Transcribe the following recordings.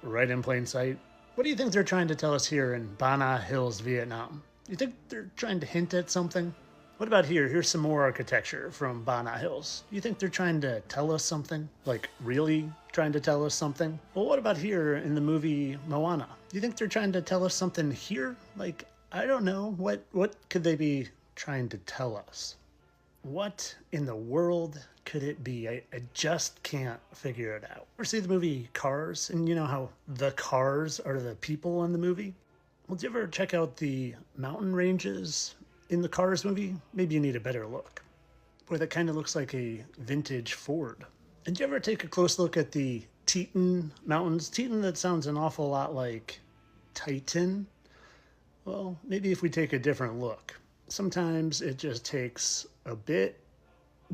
right in plain sight. What do you think they're trying to tell us here in Bana Hills, Vietnam? You think they're trying to hint at something? What about here? Here's some more architecture from Bana Hills. You think they're trying to tell us something? Like, really trying to tell us something? Well, what about here in the movie Moana? You think they're trying to tell us something here? Like, I don't know. What could they be trying to tell us? What in the world could it be? I just can't figure it out. Ever see the movie Cars? And you know how the cars are the people in the movie? Well, did you ever check out the mountain ranges in the Cars movie? Maybe you need a better look. Boy, that kind of looks like a vintage Ford. And did you ever take a close look at the Teton Mountains? Teton, that sounds an awful lot like Titan. Well, maybe if we take a different look. Sometimes it just takes a bit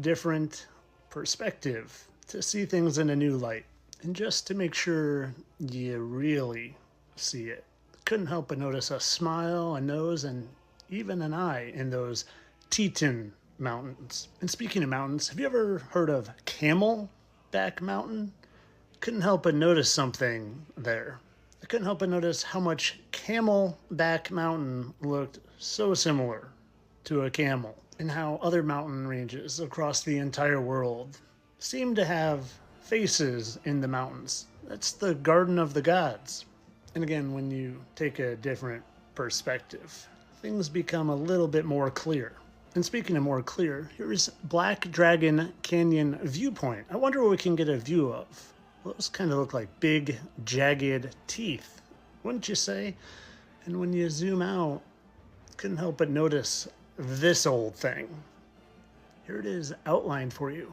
different perspective to see things in a new light. And just to make sure you really see it. Couldn't help but notice a smile, a nose, and even an eye in those Teton Mountains. And speaking of mountains, have you ever heard of Camelback Mountain? Couldn't help but notice something there. I couldn't help but notice how much Camelback Mountain looked so similar to a camel, and how other mountain ranges across the entire world seem to have faces in the mountains. That's the Garden of the Gods. And again, when you take a different perspective, things become a little bit more clear. And speaking of more clear, here's Black Dragon Canyon Viewpoint. I wonder what we can get a view of. Well, those kind of look like big, jagged teeth, wouldn't you say? And when you zoom out, couldn't help but notice this old thing. Here it is outlined for you,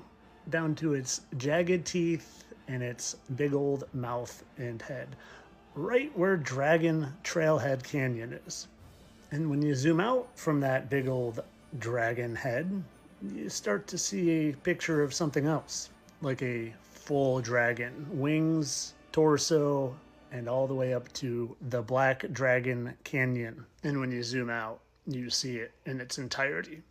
down to its jagged teeth and its big old mouth and head, right where Dragon Trailhead Canyon is. And when you zoom out from that big old dragon head, you start to see a picture of something else, like a full dragon, wings, torso, and all the way up to the Black Dragon Canyon. And when you zoom out, you see it in its entirety.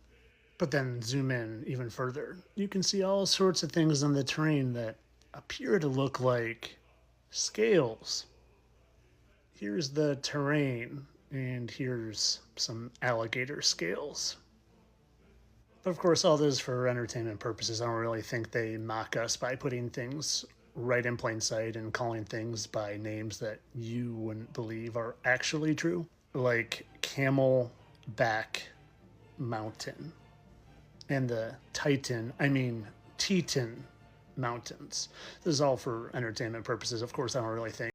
But then zoom in even further. You can see all sorts of things on the terrain that appear to look like scales. Here's the terrain, and here's some alligator scales. But of course, all this is for entertainment purposes. I don't really think they mock us by putting things right in plain sight and calling things by names that you wouldn't believe are actually true. Like Camelback Mountain and the Teton Mountains. This is all for entertainment purposes. Of course, I don't really think